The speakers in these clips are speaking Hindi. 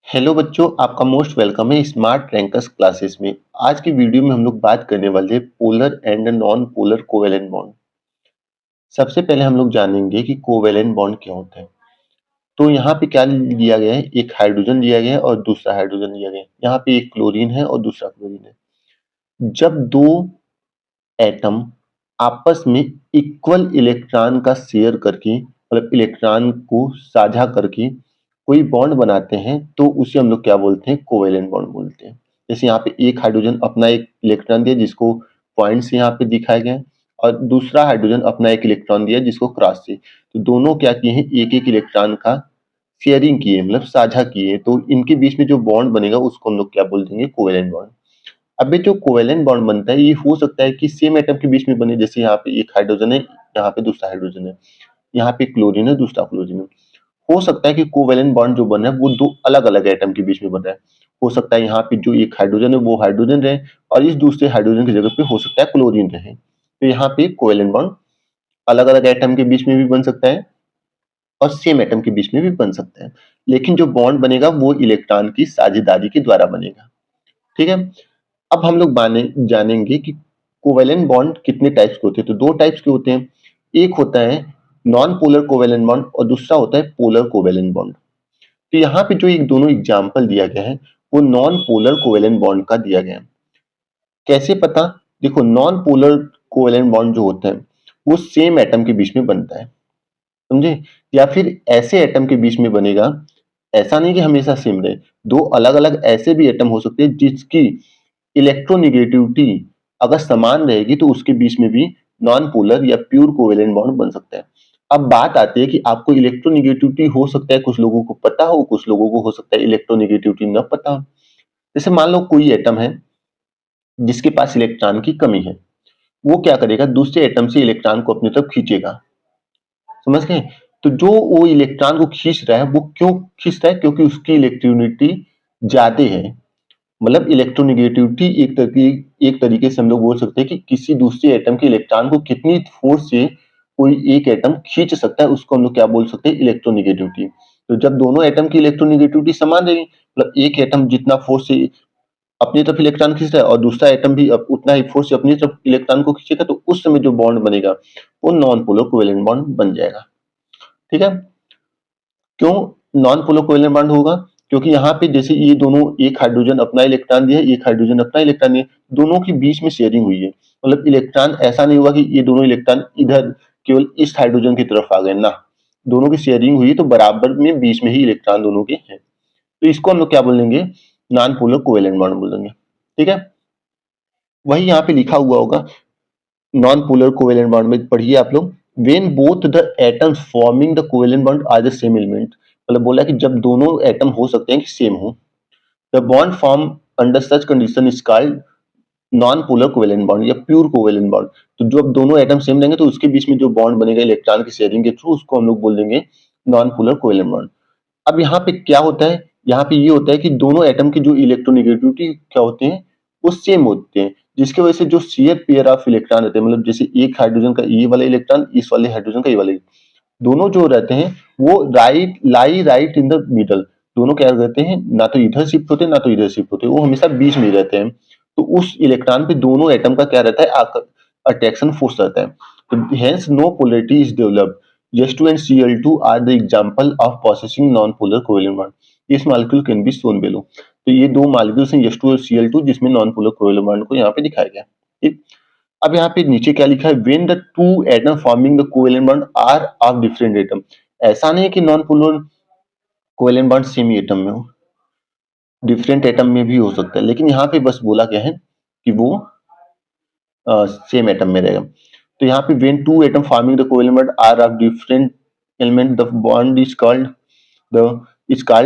हेलो बच्चों, आपका मोस्ट वेलकम है स्मार्ट रैंकर्स क्लासेस में। आज की वीडियो में हम लोग बात करने वाले हैं polar and non polar covalent bond. सबसे पहले हम लोग जानेंगे कि कोवेलेंट बॉन्ड क्या होता है। तो यहाँ पे क्या लिया गया है, एक हाइड्रोजन लिया गया है और दूसरा हाइड्रोजन लिया गया है। यहाँ पे एक क्लोरीन है और दूसरा क्लोरीन है। जब दो एटम आपस में इक्वल इलेक्ट्रॉन का शेयर करके मतलब इलेक्ट्रॉन को साझा करके कोई बॉन्ड बनाते हैं तो उसे हम लोग क्या बोलते हैं, कोवेलेंट बॉन्ड बोलते हैं। जैसे यहाँ पे एक हाइड्रोजन अपना एक इलेक्ट्रॉन दिया जिसको पॉइंट से यहाँ पे दिखाया गया है, और दूसरा हाइड्रोजन अपना एक इलेक्ट्रॉन दिया जिसको क्रॉस से। तो दोनों क्या किए हैं, एक एक इलेक्ट्रॉन का शेयरिंग किए, मतलब साझा किए। तो इनके बीच में जो बॉन्ड बनेगा उसको हम लोग क्या बोल देंगे, कोवेलेंट बॉन्ड। अब ये जो कोवेलेंट बॉन्ड बनता है ये हो सकता है कि सेम एटम के बीच में बने। जैसे यहाँ पे एक हाइड्रोजन है, यहाँ पे दूसरा हाइड्रोजन है, यहाँ पे क्लोरीन है, दूसरा क्लोरीन है। हो सकता है कि कोवेलेंट बॉन्ड जो बन रहा है वो दो अलग अलग एटम के बीच में बन रहा है। हो सकता है यहाँ पे जो एक हाइड्रोजन है वो हाइड्रोजन रहे और इस दूसरे हाइड्रोजन की जगह पे हो सकता है क्लोरीन रहे। तो यहाँ पे कोवेलेंट बॉन्ड अलग अलग एटम के बीच में भी बन सकता है और सेम एटम के बीच में भी बन सकता है। लेकिन जो बॉन्ड बनेगा वो इलेक्ट्रॉन की साझेदारी के द्वारा बनेगा। ठीक है। अब हम लोग जानेंगे कि कोवेलेंट बॉन्ड कितने टाइप्स के होते हैं। तो दो टाइप्स के होते हैं, एक होता है नॉन पोलर कोवेलेंट बॉन्ड और दूसरा होता है पोलर कोवेलेंट बॉन्ड। तो यहाँ पे जो एक दोनों एग्जाम्पल दिया गया है वो नॉन पोलर कोवेलेंट बॉन्ड का दिया गया है। कैसे पता? देखो, नॉन पोलर कोवेलेंट बॉन्ड जो होता है वो सेम एटम के बीच में बनता है, समझे? या फिर ऐसे एटम के बीच में बनेगा, ऐसा नहीं कि हमेशा सेम रहे। दो अलग अलग ऐसे भी एटम हो सकते हैं जिसकी इलेक्ट्रोनिगेटिविटी अगर समान रहेगी तो उसके बीच में भी नॉन पोलर या प्योर कोवेलेंट बॉन्ड बन सकता है। अब बात आती है कि आपको इलेक्ट्रोनिगेटिविटी हो सकता है कुछ लोगों को पता हो, कुछ लोगों को हो सकता है इलेक्ट्रोनिगेटिविटी न पता हो। जैसे मान लो कोई एटम है जिसके पास इलेक्ट्रॉन की कमी है, वो क्या करेगा, दूसरे एटम से इलेक्ट्रॉन को अपनी तरफ खींचेगा। समझ गए? तो जो वो इलेक्ट्रॉन को खींच रहा है वो क्यों खींच रहा है? क्योंकि उसकी इलेक्ट्रिसिटी ज्यादा है। मतलब इलेक्ट्रोनिगेटिविटी एक तरीके से हम लोग बोल सकते हैं कि किसी दूसरे एटम के इलेक्ट्रॉन को कितनी फोर्स से कोई एक एटम खींच सकता है, उसको हम लोग क्या बोल सकते हैं, इलेक्ट्रोनिगेटिविटी। तो जब दोनों एटम की इलेक्ट्रोनिगेटिविटी समान रहेगी, मतलब एक एटम जितना फोर्स से अपनी तरफ इलेक्ट्रॉन खींच रहा है और दूसरा एटम भी उतना ही फोर्स से अपनी तरफ इलेक्ट्रॉन को खींचेगा, तो उस समय जो बॉन्ड बनेगा वो नॉन पोलर कोवेलेंट बॉन्ड बन जाएगा। ठीक है। क्यों नॉन पोलर कोवेलेंट बॉन्ड होगा? क्योंकि यहाँ पे जैसे ये दोनों, एक हाइड्रोजन अपना इलेक्ट्रॉन दिया, एक हाइड्रोजन अपना इलेक्ट्रॉन दिया, दोनों के बीच में शेयरिंग हुई है। मतलब इलेक्ट्रॉन ऐसा नहीं हुआ कि ये दोनों इलेक्ट्रॉन इधर केवल इस हाइड्रोजन की तरफ आ गए ना, दोनों की शेयरिंग हुई तो बराबर में बीच में ही इलेक्ट्रॉन दोनों के हैं। तो इसको हम लोग क्या बोलेंगे, नॉन पोलर कोवेलेंट बॉन्ड बोलेंगे। ठीक है। वही यहाँ पे लिखा हुआ होगा नॉन पोलर कोवेलेंट बॉन्ड में, पढ़िए आप लोग। When both the atoms forming the covalent bond are the same element, मतलब बोला कि जब दोनों एटम हो सकते हैं कि सेम हो, the bond form under such condition is called non polar covalent bond या प्योर कोवेलेंट बॉन्ड। तो जब दोनों एटम सेम रहेंगे तो उसके बीच में जो बॉन्ड बनेगा इलेक्ट्रॉन की शेयरिंग के थ्रू, उसको हम लोग बोल देंगे नॉन पोलर कोवेलेंट बॉन्ड। अब यहाँ पे क्या होता है, यहाँ पे ये होता है कि दोनों एटम की जो इलेक्ट्रोनिगेटिविटी क्या होते हैं वो सेम होते हैं, जिसकी वजह से जो शेयर पेयर ऑफ इलेक्ट्रॉन रहते हैं, मतलब जैसे एक हाइड्रोजन का ये वाला इलेक्ट्रॉन, इस वाले हाइड्रोजन का ये वाला, दोनों जो रहते हैं वो राइट इन द मिडल। दोनों क्या करते हैं, ना तो इधर शिफ्ट होते हैं ना तो इधर शिफ्ट होते हैं, वो हमेशा बीच में ही रहते हैं। तो उस इलेक्ट्रॉन पे दोनों एटम का क्या रहता है, अट्रैक्शन फोर्स रहता है। तो hence no polarity is developed. H2 and Cl2 are the example of possessing non-polar covalent bond. This molecule can be shown below. तो ये दो मॉलिक्यूल्स हैं H2 और Cl2 जिसमें नॉन पोलर कोवेलेंट बॉन्ड को यहाँ पे दिखाया गया। ठीक। अब यहाँ पे नीचे क्या लिखा है, when the two atom forming the covalent bond are of different atom. ऐसा नहीं है कि non polar covalent bond same ही एटम में हो, डिफरेंट एटम में भी हो सकता है, लेकिन यहाँ पे बस बोला गया है कि वो सेम एटम में रहेगा। तो यहाँ पे when two atom forming the covalent bond are of different element the bond is called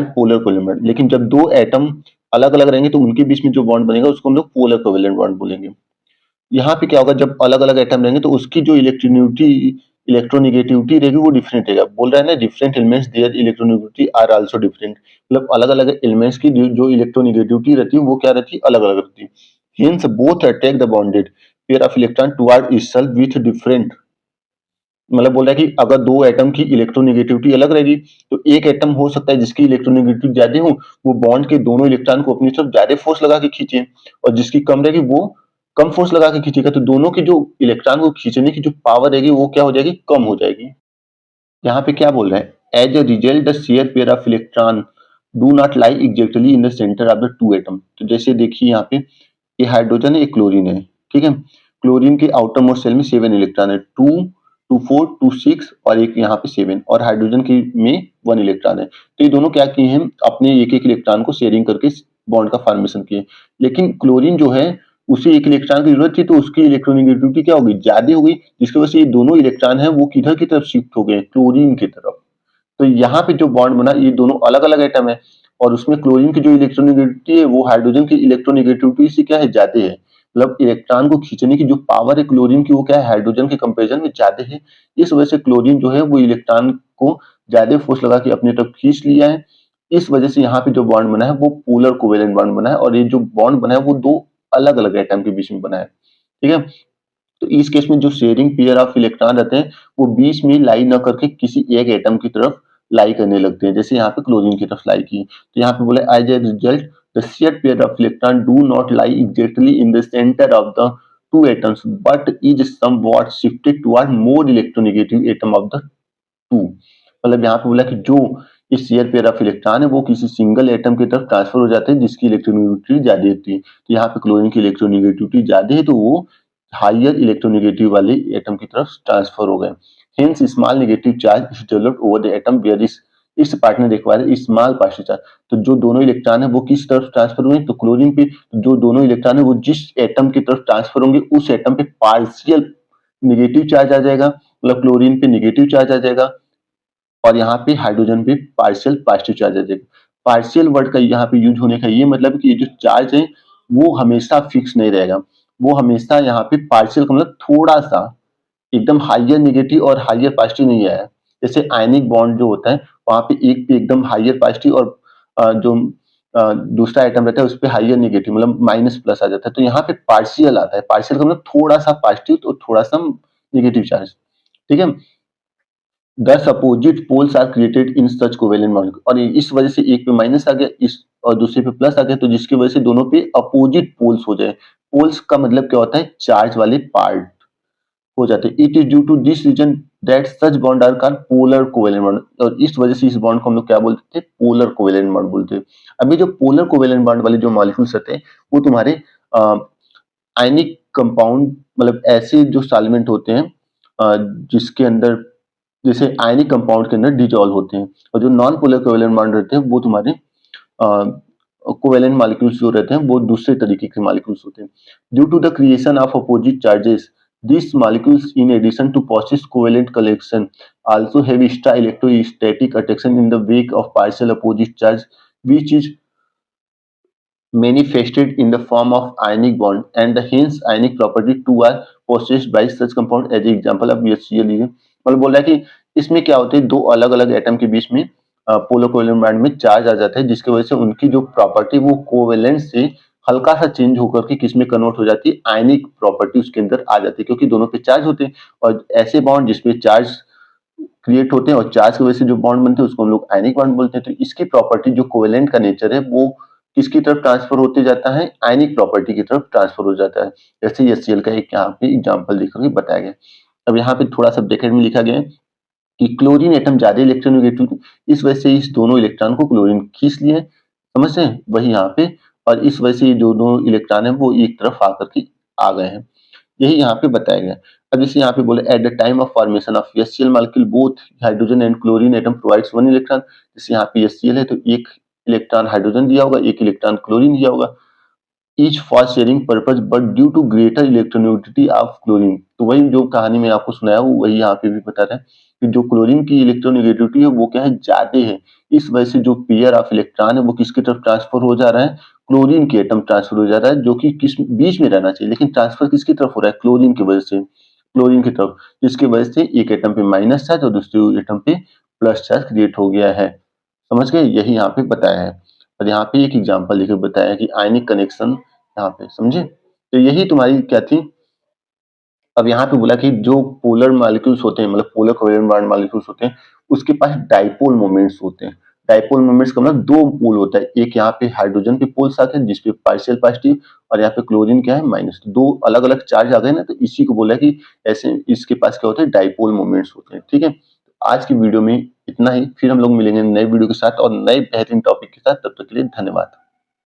polar covalent bond. लेकिन जब दो एटम अलग अलग रहेंगे तो उनके बीच में जो बॉन्ड बनेगा उसको हम लोग पोलर कोवेलेंट बॉन्ड बोलेंगे। यहाँ पे क्या होगा, जब अलग अलग एटम रहेंगे तो उसकी जो इलेक्ट्रोनिगेटिविटी रहेगी वो डिफरेंट रहेगा। बोल रहा है ना, different elements their electronegativity are also different. मतलब अलग अलग एलिमेंट्स की जो इलेक्ट्रोनिगेटिविटी रहती है वो क्या रहती है, अलग अलग रहती है। Hence both attack the bonded pair of electron toward itself with different मतलब बोल रहा है कि अगर दो एटम की इलेक्ट्रोनेगेटिविटी अलग रहेगी तो एक एटम हो सकता है जिसकी इलेक्ट्रोनेगेटिविटी ज्यादा हो, वो बॉन्ड के दोनों इलेक्ट्रॉन को अपनी तरफ ज्यादा फोर्स लगा के खींचे, और जिसकी कम रहेगी वो कम फोर्स लगा के खींचेगा, तो दोनों की जो इलेक्ट्रॉन को खींचने की जो पावर रहेगी वो क्या हो जाएगी, कम हो जाएगी। यहाँ पे क्या बोल रहा है, as a result the share pair of electron do not lie exactly in the centre of the two atom. तो जैसे देखिए यहाँ पे ये हाइड्रोजन है, ये क्लोरीन है, ठीक है। क्लोरीन के आउटर मोस्ट शेल में 7 इलेक्ट्रॉन है, 2 4 2 6, और एक यहाँ पे 7, और हाइड्रोजन की में 1 इलेक्ट्रॉन है। तो ये दोनों क्या किए हैं, अपने एक एक इलेक्ट्रॉन को शेयरिंग करके बॉन्ड का फॉर्मेशन किए। लेकिन क्लोरीन जो है उसे एक इलेक्ट्रॉन की जरूरत थी, तो उसकी इलेक्ट्रोनेगेटिविटी क्या होगी, ज्यादा हो गई, जिसकी वजह से ये दोनों इलेक्ट्रॉन है वो किधर की तरफ शिफ्ट हो गए, क्लोरीन की तरफ। तो यहाँ पे जो बॉन्ड बना, ये दोनों अलग अलग एटम है, और उसमें क्लोरीन की जो इलेक्ट्रोनेगेटिविटी है वो हाइड्रोजन की इलेक्ट्रोनेगेटिविटी से क्या है, ज्यादा है। मतलब इलेक्ट्रॉन को खींचने की जो पावर है क्लोरीन की, वो क्या है, हाइड्रोजन के कंपेरिजन में ज्यादा है। इस वजह से क्लोरीन जो है वो इलेक्ट्रॉन को ज्यादा फोर्स लगा के अपनी तरफ खींच लिया है। इस वजह से यहाँ पे जो बॉन्ड बना है वो पोलर कोवेलेंट बॉन्ड बना है, और ये जो बॉन्ड बना है वो दो अलग अलग एटम के बीच में बना है, ठीक है। तो इस केस में जो शेयरिंग पेयर ऑफ इलेक्ट्रॉन रहते हैं वो बीच में लाई न करके किसी एक एटम की तरफ लाई करने लगते हैं, जैसे यहाँ पे क्लोरीन की तरफ लाई की। तो यहाँ पे बोले as a result the shared pair of electron do not lie exactly in the centre of the two atoms but is somewhat shifted toward more electronegative atom of the two। मतलब यहाँ पे बोला कि जो इस शेयर पेयर ऑफ इलेक्ट्रॉन है वो किसी सिंगल एटम की तरफ ट्रांसफर हो जाते हैं जिसकी इलेक्ट्रोनेगेटिविटी ज्यादा होती है। तो यहाँ पे क्लोरीन की इलेक्ट्रोनेगेटिविटी ज्यादा है, तो वो हायर इलेक्ट्रोनेगेटिव वाले एटम की तरफ ट्रांसफर हो गए। Hence small negative charge is developed over the atom where is partner require small positive charge. तो जो दोनों इलेक्ट्रॉन है वो किस तरफ ट्रांसफर हुए, तो क्लोरीन पे। तो जो दोनों इलेक्ट्रॉन है वो जिस एटम की तरफ ट्रांसफर होंगे उस एटम पे पार्शियल नेगेटिव चार्ज आ जाएगा, मतलब क्लोरीन पे नेगेटिव चार्ज आ जाएगा, और यहाँ पे हाइड्रोजन पे पार्शियल पॉजिटिव चार्ज आ जाएगा। पार्शियल वर्ड का यहाँ पे यूज होने का ये मतलब कि ये जो चार्ज है वो हमेशा फिक्स नहीं रहेगा, वो हमेशा यहाँ पे पार्शियल का मतलब थोड़ा सा एकदम हाइयर नेगेटिव और हाइयर पॉजिटिव नहीं आया। जैसे आयनिक बॉन्ड जो होता है वहां पे एक पे एकदम हाइयर पॉजिटिव, और जो दूसरा आइटम रहता है उस पे हाइयर नेगेटिव मतलब माइनस प्लस आ जाता है। तो यहाँ पे पार्शियल आता है, पार्शियल का मतलब थोड़ा सा पॉजिटिव तो थोड़ा सा नेगेटिव चार्ज, ठीक है। Thus opposite poles are created in such covalent molecule, और इस वजह से एक पे माइनस आ गया इस और दूसरे पे प्लस आ गया, तो जिसकी वजह से दोनों पे अपोजिट पोल्स हो जाए। पोल्स का मतलब क्या होता है, चार्ज वाले पार्ट हो जाते हैं। It is due to this reason that such bond are called polar covalent bond, और इस वजह से इस बॉन्ड को हम लोग क्या बोलते थे, पोलर कोवेलेंट बॉन्ड बोलते हैं। अभी जो पोलर कोवेलेंट बॉन्ड वाले जो मॉलिक्यूल्स रहते हैं वो तुम्हारे आयनिक कंपाउंड मतलब ऐसे जो सॉल्वेंट होते हैं जिसके अंदर जैसे आयनिक कंपाउंड के अंदर डिजॉल्व होते हैं, और जो नॉन पोलर कोवेलेंट बॉन्ड रहते हैं वो तुम्हारे कोवेलेंट मॉलिक्यूल्स जो रहते हैं वो दूसरे तरीके के मॉलिक्यूल्स होते हैं। Due to the creation of opposite charges these molecules in addition to possess covalent collection also have extra electrostatic attraction in the wake of partial opposite charge, which is manifested in the form of ionic bond, and the hence ionic property too are possessed by such compound as example of HCl लीजिए। मतलब बोल रहा है कि इसमें क्या होते हैं, दो अलग अलग एटम के बीच में पोलर कोवेलेंट बॉन्ड में चार्ज आ जाता है, जिसकी वजह से उनकी जो प्रॉपर्टी वो कोवेलेंट से हल्का सा चेंज होकर के किस में कन्वर्ट हो जाती है, आयनिक प्रॉपर्टी उसके अंदर आ जाती है, क्योंकि दोनों पे चार्ज होते हैं। और ऐसे बॉन्ड जिसपे चार्ज क्रिएट होते हैं और चार्ज की वजह से जो बॉन्ड बनते हैं उसको हम लोग आयनिक बॉन्ड बोलते हैं। तो इसकी प्रॉपर्टी जो कोवेलेंट का नेचर है वो किसकी तरफ ट्रांसफर होते जाता है, आयनिक प्रॉपर्टी की तरफ ट्रांसफर हो जाता है। जैसे HCl का एक यहाँ पे एग्जांपल देकर बताया गया। अब यहाँ पे थोड़ा सा ब्रैकेट में लिखा गया है कि क्लोरीन एटम ज्यादा इलेक्ट्रोनेगेटिव, इस वजह से इस दोनों इलेक्ट्रॉन को क्लोरीन खींच लिए, समझ रहे हैं, वही यहाँ पे, और इस वजह से ये जो दोनों इलेक्ट्रॉन है वो एक तरफ आकर के आ गए हैं, यही यहाँ पे बताया गया। अब जैसे यहाँ पे बोले at the time of formation of HCl molecule both hydrogen and chlorine atom provides one electron. जैसे यहाँ पे HCl है तो एक इलेक्ट्रॉन हाइड्रोजन दिया होगा, एक इलेक्ट्रॉन क्लोरीन दिया होगा, each for sharing purpose but due to greater electronegativity of chlorine. तो वही जो कहानी में आपको सुनाया वो वही यहाँ पे भी बता रहा है कि जो क्लोरीन की इलेक्ट्रोनेगेटिविटी है वो क्या है, ज्यादा है। इस वजह से जो पेयर ऑफ इलेक्ट्रॉन है वो किसकी तरफ ट्रांसफर हो जा रहा है, क्लोरीन के एटम ट्रांसफर हो जा रहा है, जो कि किस बीच में रहना चाहिए, लेकिन ट्रांसफर किसकी तरफ हो रहा है, क्लोरीन की वजह से, क्लोरीन की तरफ, जिसकी वजह से एक एटम पे माइनस चार्ज और दूसरे एटम पे प्लस चार्ज क्रिएट हो गया है। समझ गए, यही यहाँ पे बताया है। और यहाँ पे एक एग्जांपल लेकर बताया कि आयनिक कनेक्शन यहाँ पे, समझे। तो यही तुम्हारी क्या थी, अब यहाँ पे बोला कि जो पोलर मॉलिक्यूल्स होते हैं, मतलब पोलर कोवेलेंट बॉन्ड मॉलिक्यूल्स होते हैं, उसके पास डाइपोल मोमेंट्स होते हैं। डाइपोल मोमेंट्स का मतलब दो पोल होता है, एक यहाँ पे हाइड्रोजन के पोल साथ है जिसपे पार्शियल पॉजिटिव, और यहाँ पे क्लोरीन क्या है माइनस। दो अलग अलग चार्ज आ गए ना, तो इसी को बोला कि ऐसे इसके पास क्या होता है, डाइपोल मोमेंट्स होते हैं। ठीक है, आज की वीडियो में इतना ही, फिर हम लोग मिलेंगे नए वीडियो के साथ और नए बेहतरीन टॉपिक के साथ। तब तक के लिए धन्यवाद।